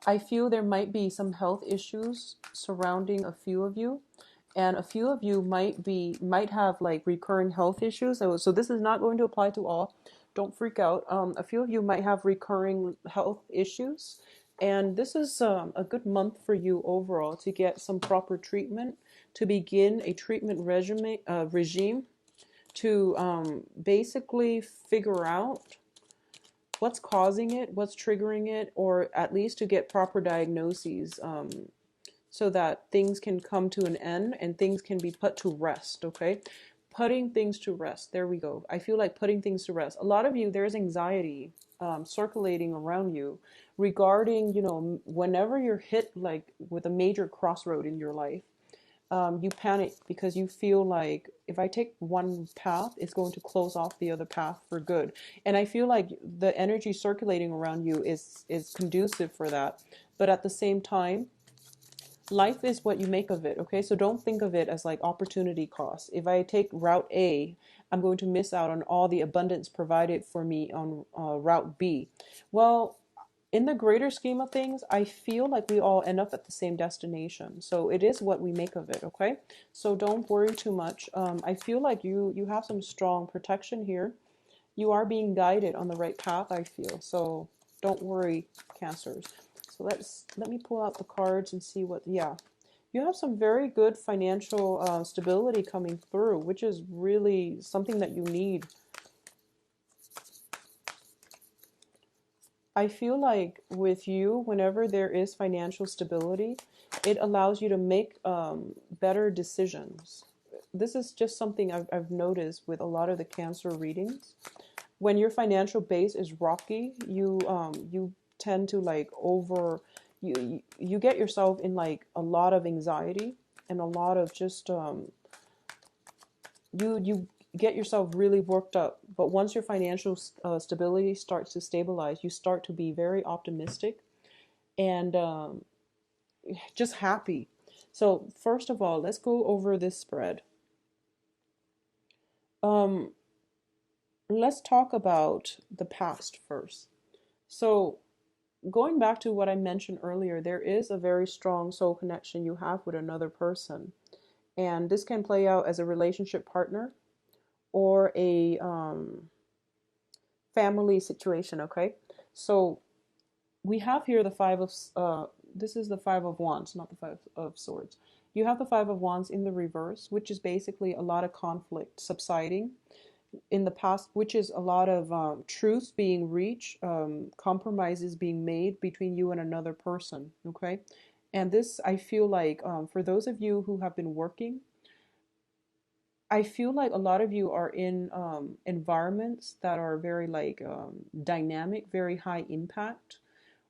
I feel there might be some health issues surrounding a few of you, and a few of you might have like recurring health issues. So this is not going to apply to all. Don't freak out. A few of you might have recurring health issues, and this is a good month for you overall to get some proper treatment, to begin a treatment regime to basically figure out what's causing it, what's triggering it, or at least to get proper diagnoses, so that things can come to an end and things can be put to rest, okay? Putting things to rest. There we go. I feel like putting things to rest. A lot of you, there's anxiety circulating around you regarding, whenever you're hit like with a major crossroad in your life, you panic because you feel like if I take one path, it's going to close off the other path for good. And I feel like the energy circulating around you is conducive for that. But at the same time, life is what you make of it, okay? So don't think of it as like opportunity cost. If I take route A, I'm going to miss out on all the abundance provided for me on route B. Well, in the greater scheme of things, I feel like we all end up at the same destination. So it is what we make of it, okay? So don't worry too much. I feel like you have some strong protection here. You are being guided on the right path, I feel. So don't worry, Cancers. So let me pull out the cards and see what, yeah. You have some very good financial stability coming through, which is really something that you need. I feel like with you, whenever there is financial stability, it allows you to make better decisions. This is just something I've noticed with a lot of the Cancer readings. When your financial base is rocky, you tend to like you get yourself in like a lot of anxiety and a lot of just you get yourself really worked up. But once your financial stability starts to stabilize, you start to be very optimistic and just happy. So first of all, let's go over this spread. Um, let's talk about the past first. So going back to what I mentioned earlier, there is a very strong soul connection you have with another person. And this can play out as a relationship partner or a family situation, okay? So we have here the five of, this is the five of wands, not the five of swords. You have the five of wands in the reverse, which is basically a lot of conflict subsiding in the past, which is a lot of truths being reached, compromises being made between you and another person, okay? And this, I feel like, for those of you who have been working, I feel like a lot of you are in environments that are very like dynamic, very high impact,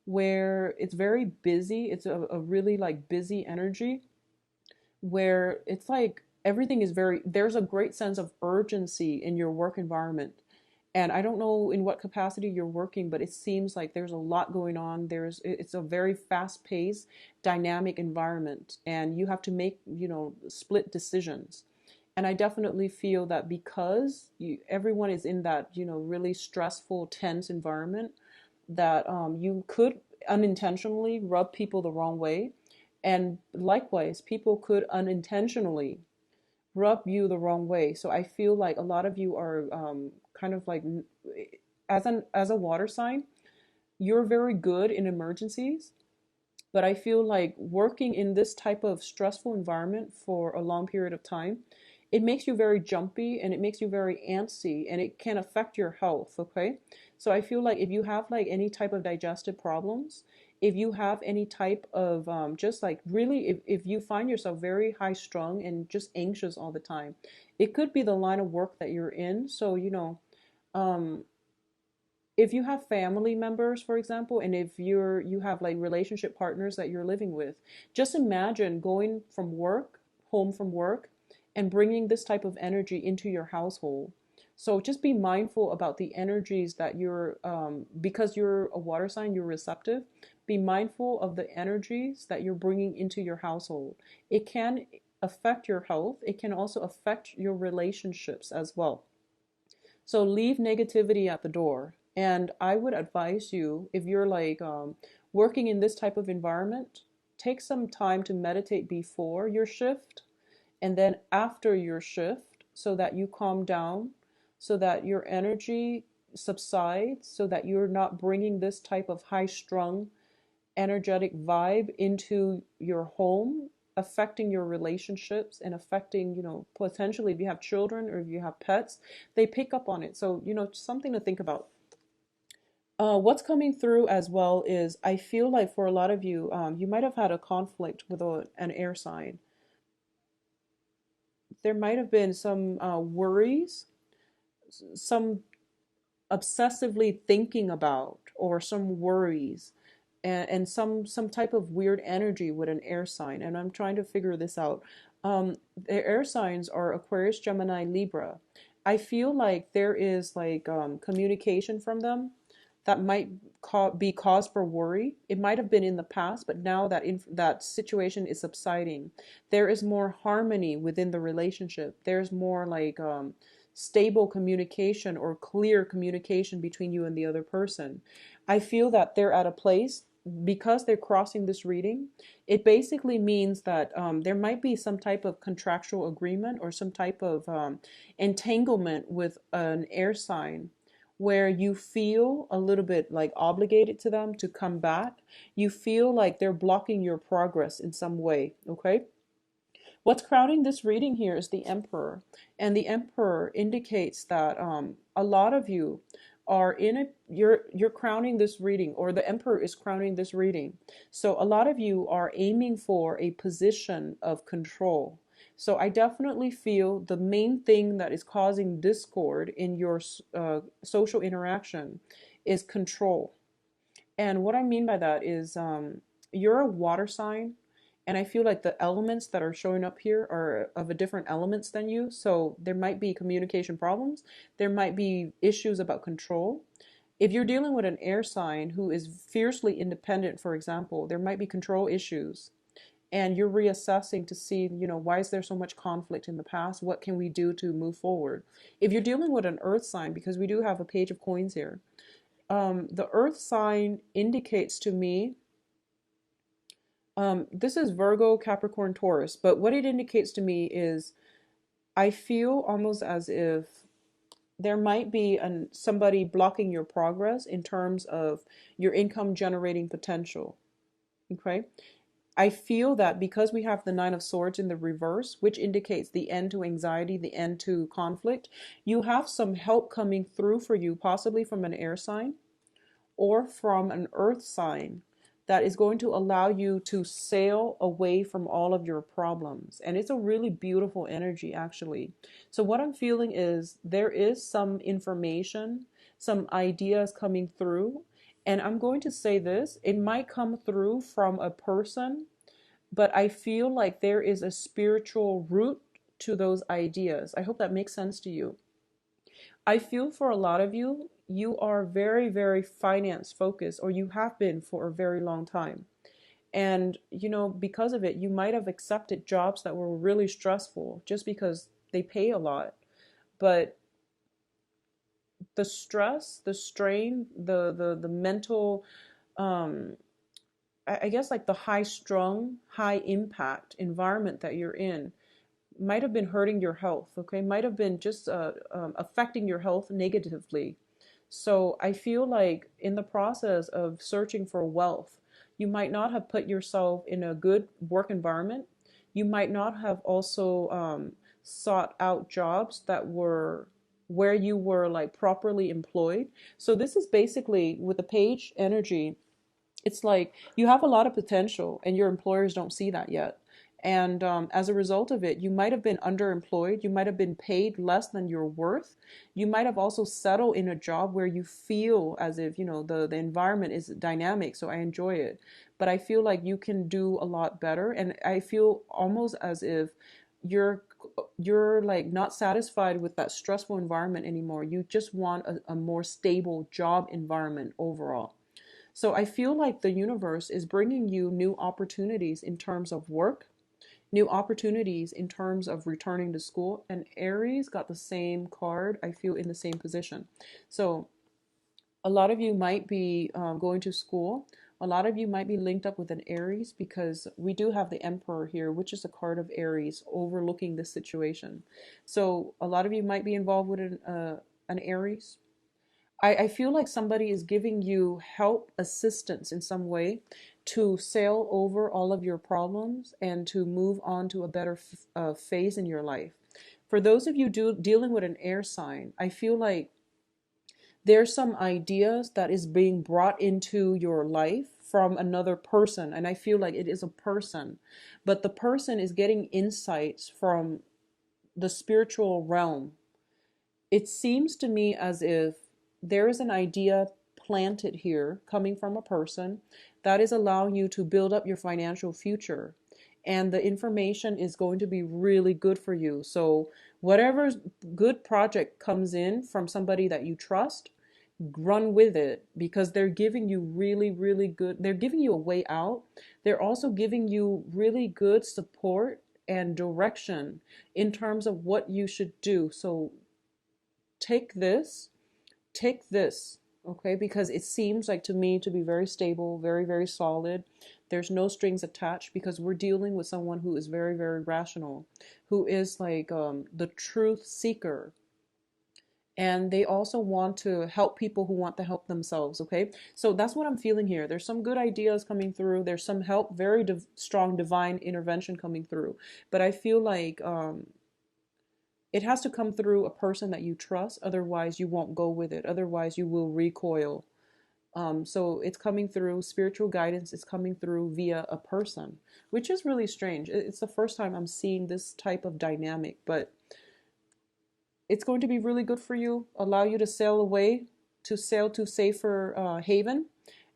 where it's very busy. It's a really like busy energy where it's like everything is very, there's a great sense of urgency in your work environment. And I don't know in what capacity you're working, but it seems like there's a lot going on. It's a very fast paced, dynamic environment, and you have to make, split decisions. And I definitely feel that because everyone is in that, really stressful, tense environment, that you could unintentionally rub people the wrong way. And likewise, people could unintentionally rub you the wrong way. So I feel like a lot of you are kind of like, as a water sign, you're very good in emergencies. But I feel like working in this type of stressful environment for a long period of time, it makes you very jumpy and it makes you very antsy and it can affect your health, okay? So I feel like if you have like any type of digestive problems, if you have any type of just like really, if you find yourself very high strung and just anxious all the time, it could be the line of work that you're in. So, um, if you have family members, for example, and if you have like relationship partners that you're living with, just imagine going from work, home from work, and bringing this type of energy into your household. So just be mindful about the energies that you're, because you're a water sign, you're receptive. Be mindful of the energies that you're bringing into your household. It can affect your health. It can also affect your relationships as well. So leave negativity at the door. And I would advise you, if you're like working in this type of environment, take some time to meditate before your shift and then after your shift so that you calm down, so that your energy subsides, so that you're not bringing this type of high strung energetic vibe into your home, affecting your relationships and affecting, potentially if you have children or if you have pets, they pick up on it. So, something to think about. What's coming through as well is I feel like for a lot of you, you might have had a conflict with an air sign. There might have been some worries, some obsessively thinking about, or some worries, and some type of weird energy with an air sign. And I'm trying to figure this out. The air signs are Aquarius, Gemini, Libra. I feel like there is like communication from them that might be cause for worry. It might have been in the past, but now that that situation is subsiding, there is more harmony within the relationship. There's more like stable communication or clear communication between you and the other person. I feel that they're at a place because they're crossing this reading. It basically means that there might be some type of contractual agreement or some type of entanglement with an air sign where you feel a little bit like obligated to them to come back. You feel like they're blocking your progress in some way, okay? What's crowding this reading here is the Emperor. And the Emperor indicates that a lot of you are in it, you're crowning this reading, or the Emperor is crowning this reading. So a lot of you are aiming for a position of control. So I definitely feel the main thing that is causing discord in your social interaction is control. And what I mean by that is you're a water sign, and I feel like the elements that are showing up here are of a different elements than you. So there might be communication problems. There might be issues about control. If you're dealing with an air sign who is fiercely independent, for example, there might be control issues. And you're reassessing to see, why is there so much conflict in the past? What can we do to move forward? If you're dealing with an earth sign, because we do have a page of coins here, the earth sign indicates to me, this is Virgo, Capricorn, Taurus, but what it indicates to me is I feel almost as if there might be somebody blocking your progress in terms of your income generating potential. Okay. I feel that because we have the Nine of Swords in the reverse, which indicates the end to anxiety, the end to conflict, you have some help coming through for you, possibly from an air sign or from an earth sign that is going to allow you to sail away from all of your problems. And it's a really beautiful energy, actually. So what I'm feeling is there is some information, some ideas coming through. And I'm going to say this, it might come through from a person, but I feel like there is a spiritual root to those ideas. I hope that makes sense to you. I feel for a lot of you, you are very, very finance focused, or you have been for a very long time. And, because of it, you might have accepted jobs that were really stressful just because they pay a lot. But the stress, the strain, the mental, I guess like the high strung, high impact environment that you're in might have been hurting your health, okay? Might have been just affecting your health negatively. So I feel like in the process of searching for wealth, you might not have put yourself in a good work environment. You might not have also sought out jobs that were where you were like properly employed. So this is basically with the page energy, it's like you have a lot of potential and your employers don't see that yet. And as a result of it, you might have been underemployed. You might have been paid less than your worth. You might have also settled in a job where you feel as if, the environment is dynamic. So I enjoy it. But I feel like you can do a lot better. And I feel almost as if you're like not satisfied with that stressful environment anymore. You just want a more stable job environment overall. So I feel like the universe is bringing you new opportunities in terms of work, new opportunities in terms of returning to school. And Aries got the same card, I feel, in the same position. So a lot of you might be going to school, A lot of you might be linked up with an Aries because we do have the Emperor here, which is a card of Aries overlooking this situation. So a lot of you might be involved with an Aries. I feel like somebody is giving you help, assistance in some way to sail over all of your problems and to move on to a better phase in your life. For those of you dealing with an air sign, I feel like there's some ideas that is being brought into your life from another person, and I feel like it is a person, but the person is getting insights from the spiritual realm. It seems to me as if there is an idea planted here coming from a person that is allowing you to build up your financial future, and the information is going to be really good for you. So whatever good project comes in from somebody that you trust, run with it, because they're giving you really good, they're giving you a way out. They're also giving you really good support and direction in terms of what you should do. So take this, take this, okay? Because it seems like to me to be very stable, very solid. There's no strings attached, because we're dealing with someone who is very rational, who is like the truth seeker. And they also want to help people who want to help themselves, okay? So that's what I'm feeling here. There's some good ideas coming through. There's some help, very strong divine intervention coming through. But I feel like it has to come through a person that you trust. Otherwise, you won't go with it. Otherwise, you will recoil. So it's coming through spiritual guidance. It's coming through via a person, which is really strange. It's the first time I'm seeing this type of dynamic, but it's going to be really good for you. Allow you to sail away, to sail to safer haven,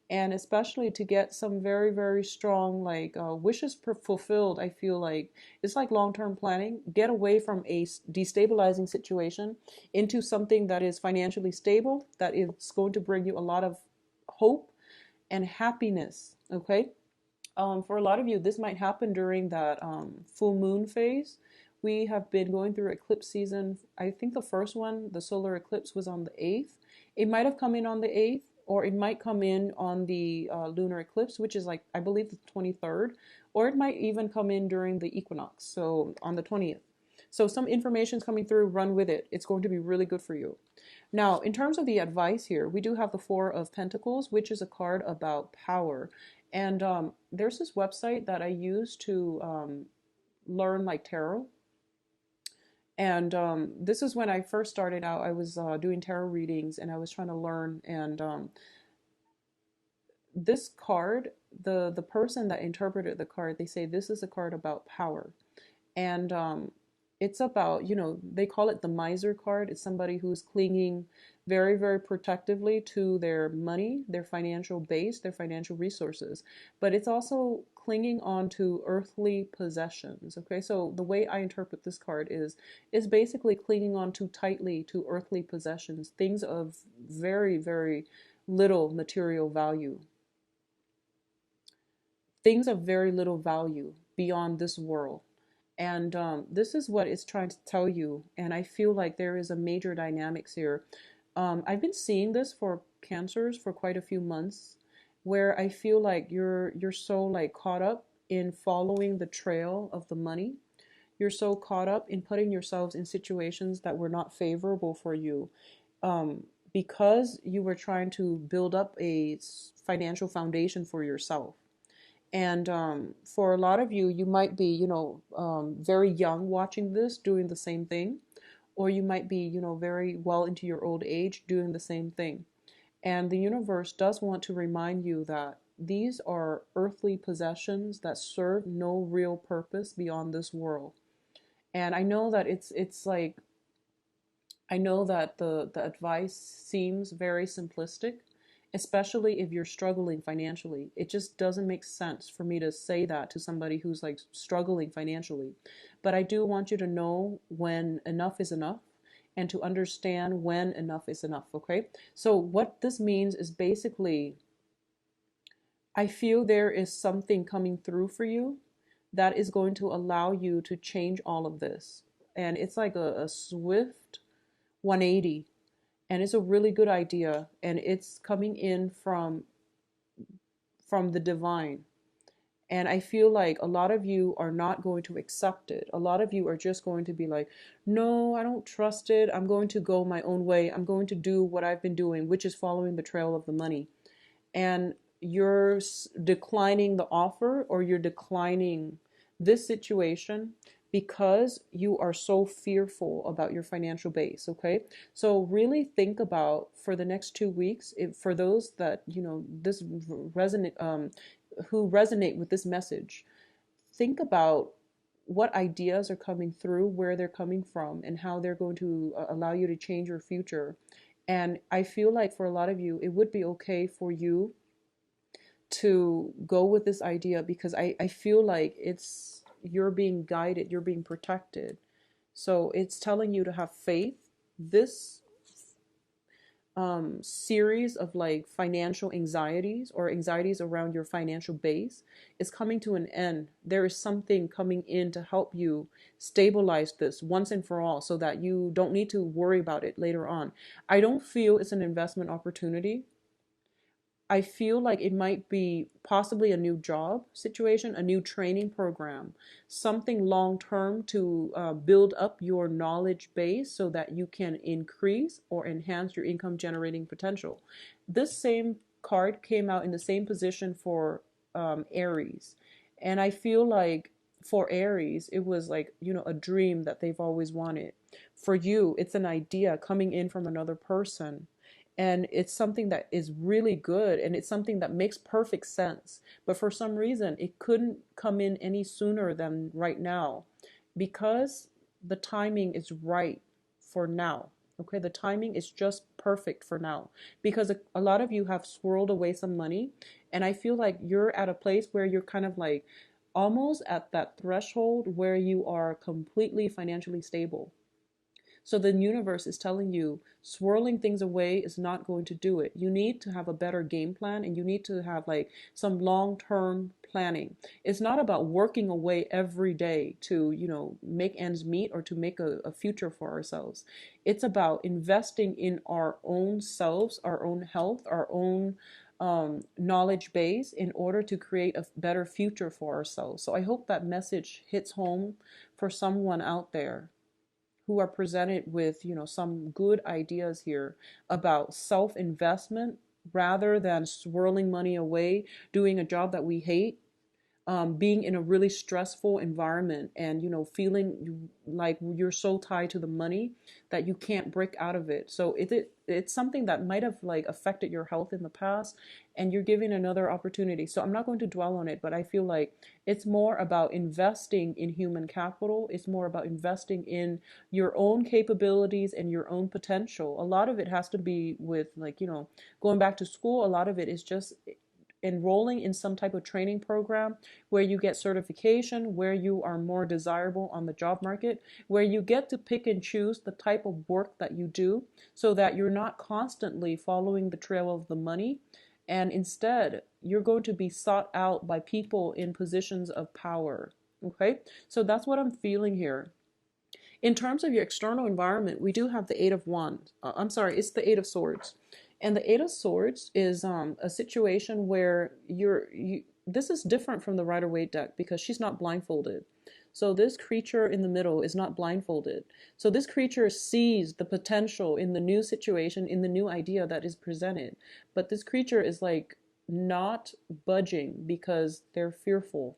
and especially to get some very strong like wishes fulfilled. I feel like it's like long-term planning. Get away from a destabilizing situation into something that is financially stable, that is going to bring you a lot of hope and happiness, okay? For a lot of you, this might happen during that full moon phase. We have been going through eclipse season. I think the first one, the solar eclipse, was on the 8th. It might have come in on the 8th, or it might come in on the lunar eclipse, which is like, I believe, the 23rd, or it might even come in during the equinox, so on the 20th. So some information is coming through, run with it. It's going to be really good for you. Now, in terms of the advice here, we do have the Four of Pentacles, which is a card about power. And there's this website that I use to learn like tarot. And this is when I first started out. I was doing tarot readings and I was trying to learn. And this card, the person that interpreted the card, they say this is a card about power. And it's about, you know, they call it the miser card. It's somebody who's clinging very protectively to their money, their financial base, their financial resources. But it's also clinging on to earthly possessions. Okay, so the way I interpret this card is basically clinging on too tightly to earthly possessions, things of very little material value. Things of very little value beyond this world. And this is what it's trying to tell you. And I feel like there is a major dynamics here. I've been seeing this for cancers for quite a few months, where I feel like you're so like caught up in following the trail of the money. You're so caught up in putting yourselves in situations that were not favorable for you, because you were trying to build up a financial foundation for yourself. And for a lot of you, you might be, you know, very young watching this, doing the same thing. Or you might be, you know, very well into your old age doing the same thing. And the universe does want to remind you that these are earthly possessions that serve no real purpose beyond this world. And I know that it's like, I know that the advice seems very simplistic, especially if you're struggling financially. It just doesn't make sense for me to say that to somebody who's like struggling financially. But I do want you to know when enough is enough and to understand when enough is enough, okay? So what this means is basically, I feel there is something coming through for you that is going to allow you to change all of this. And it's like a swift 180. And it's a really good idea, and it's coming in from from the divine. And I feel like a lot of you are not going to accept it. A lot of you are just going to be like, no, I don't trust it. I'm going to go my own way. I'm going to do what I've been doing, which is following the trail of the money. And you're declining the offer, or you're declining this situation because you are so fearful about your financial base. Okay, so really think about, for the next 2 weeks, for those that this resonate, who resonate with this message, think about what ideas are coming through, where they're coming from, and how they're going to allow you to change your future. And I feel like for a lot of you, it would be okay for you to go with this idea, because I feel like you're being guided, you're being protected. So it's telling you to have faith. This series of like financial anxieties, or anxieties around your financial base, is coming to an end. There is something coming in to help you stabilize this once and for all, so that you don't need to worry about it later on. I don't feel it's an investment opportunity. I feel like it might be possibly a new job situation, a new training program, something long term to build up your knowledge base so that you can increase or enhance your income generating potential. This same card came out in the same position for Aries. And I feel like for Aries, it was like, a dream that they've always wanted. For you, it's an idea coming in from another person, and it's something that is really good, and it's something that makes perfect sense, but for some reason it couldn't come in any sooner than right now, because the timing is right for now. Okay, the timing is just perfect for now, because a lot of you have swirled away some money, and I feel like you're at a place where you're kind of like almost at that threshold where you are completely financially stable. So the universe is telling you swirling things away is not going to do it. You need to have a better game plan, and you need to have like some long-term planning. It's not about working away every day to, make ends meet, or to make a future for ourselves. It's about investing in our own selves, our own health, our own knowledge base, in order to create a better future for ourselves. So I hope that message hits home for someone out there who are presented with, some good ideas here about self-investment, rather than swirling money away, doing a job that we hate, being in a really stressful environment, and feeling like you're so tied to the money that you can't break out of it. So it's something that might have like affected your health in the past, and you're giving another opportunity. So I'm not going to dwell on it, but I feel like it's more about investing in human capital. It's more about investing in your own capabilities and your own potential. A lot of it has to be with like, going back to school. A lot of it is just enrolling in some type of training program where you get certification, where you are more desirable on the job market, where you get to pick and choose the type of work that you do, so that you're not constantly following the trail of the money, and instead you're going to be sought out by people in positions of power. Okay, so that's what I'm feeling here. In terms of your external environment, we do have the Eight of Wands. I'm sorry, it's the Eight of Swords. And the Eight of Swords is a situation where this is different from the Rider-Waite deck, because she's not blindfolded. So this creature in the middle is not blindfolded. So this creature sees the potential in the new situation, in the new idea that is presented. But this creature is like not budging because they're fearful.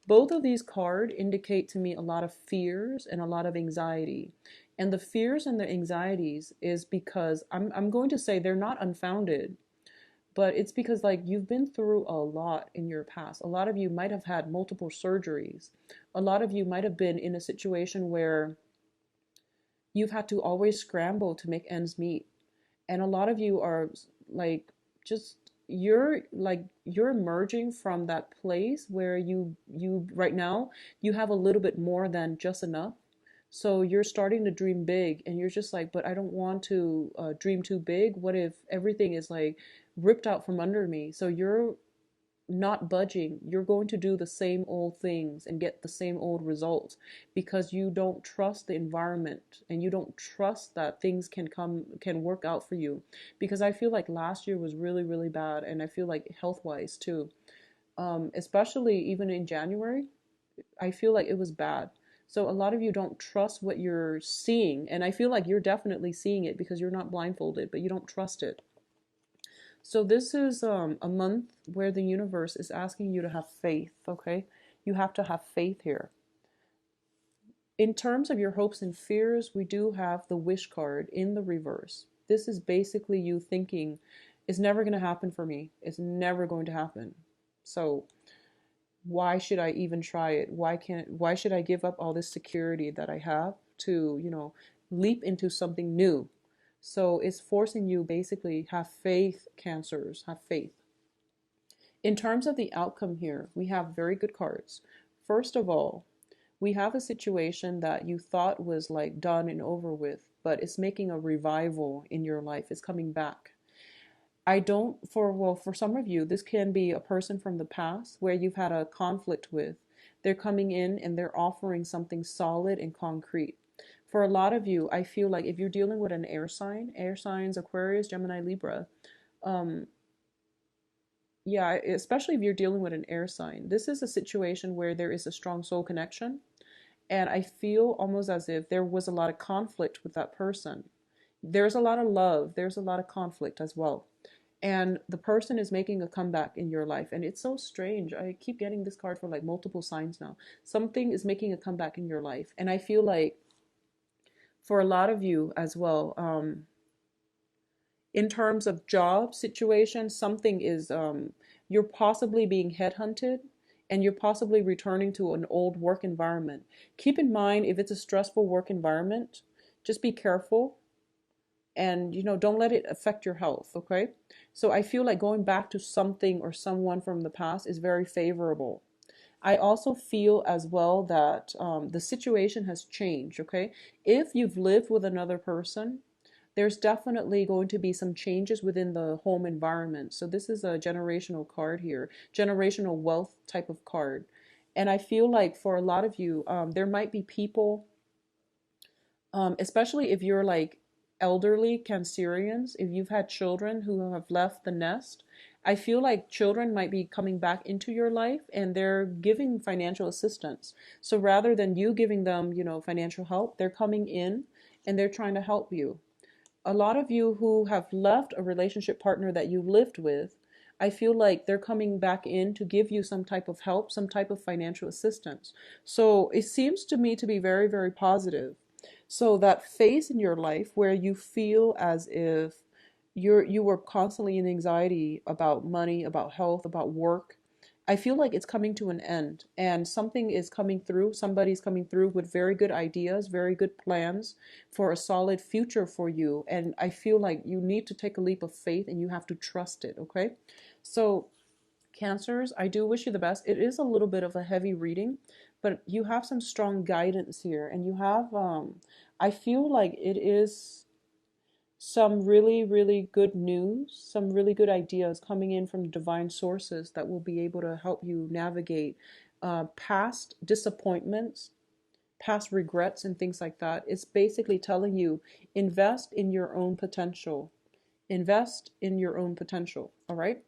Both of these cards indicate to me a lot of fears and a lot of anxiety. And the fears and the anxieties is because I'm going to say they're not unfounded, but it's because like you've been through a lot in your past. A lot of you might have had multiple surgeries. A lot of you might have been in a situation where you've had to always scramble to make ends meet. And a lot of you are like just you're emerging from that place where you right now you have a little bit more than just enough. So you're starting to dream big, and you're just like, but I don't want to dream too big. What if everything is like ripped out from under me? So you're not budging. You're going to do the same old things and get the same old results, because you don't trust the environment, and you don't trust that things can work out for you. Because I feel like last year was really, really bad, and I feel like health-wise too. especially even in January. I feel like it was bad. So a lot of you don't trust what you're seeing, and I feel like you're definitely seeing it because you're not blindfolded, but you don't trust it. So this is a month where the universe is asking you to have faith, okay? You have to have faith here. In terms of your hopes and fears, we do have the wish card in the reverse. This is basically you thinking, it's never going to happen for me. It's never going to happen. So why should I even try it? Why should I give up all this security that I have to, leap into something new? So it's forcing you basically have faith, Cancers, have faith. In terms of the outcome here, we have very good cards. First of all, we have a situation that you thought was like done and over with, but it's making a revival in your life. It's coming back. I don't, for some of you, this can be a person from the past where you've had a conflict with. They're coming in and they're offering something solid and concrete. For a lot of you, I feel like if you're dealing with an air signs, Aquarius, Gemini, Libra, yeah, especially if you're dealing with an air sign, this is a situation where there is a strong soul connection. And I feel almost as if there was a lot of conflict with that person. There's a lot of love, there's a lot of conflict as well. And the person is making a comeback in your life. And it's so strange. I keep getting this card for like multiple signs now. Something is making a comeback in your life. And I feel like for a lot of you as well, in terms of job situation, something is, you're possibly being headhunted and you're possibly returning to an old work environment. Keep in mind, if it's a stressful work environment, just be careful and, don't let it affect your health, okay? So I feel like going back to something or someone from the past is very favorable. I also feel as well that the situation has changed, okay? If you've lived with another person, there's definitely going to be some changes within the home environment. So this is a generational card here, generational wealth type of card. And I feel like for a lot of you, there might be people, especially if you're like elderly Cancerians, if you've had children who have left the nest, I feel like children might be coming back into your life and they're giving financial assistance. So rather than you giving them, financial help, they're coming in and they're trying to help you. A lot of you who have left a relationship partner that you lived with, I feel like they're coming back in to give you some type of help, some type of financial assistance. So it seems to me to be very, very positive. So that phase in your life where you feel as if you were constantly in anxiety about money, about health, about work, I feel like it's coming to an end and something is coming through. Somebody's coming through with very good ideas, very good plans for a solid future for you. And I feel like you need to take a leap of faith and you have to trust it, okay? So Cancers, I do wish you the best. It is a little bit of a heavy reading, but you have some strong guidance here and you have, I feel like it is some really, really good news, some really good ideas coming in from divine sources that will be able to help you navigate past disappointments, past regrets, and things like that. It's basically telling you invest in your own potential. Invest in your own potential. All right.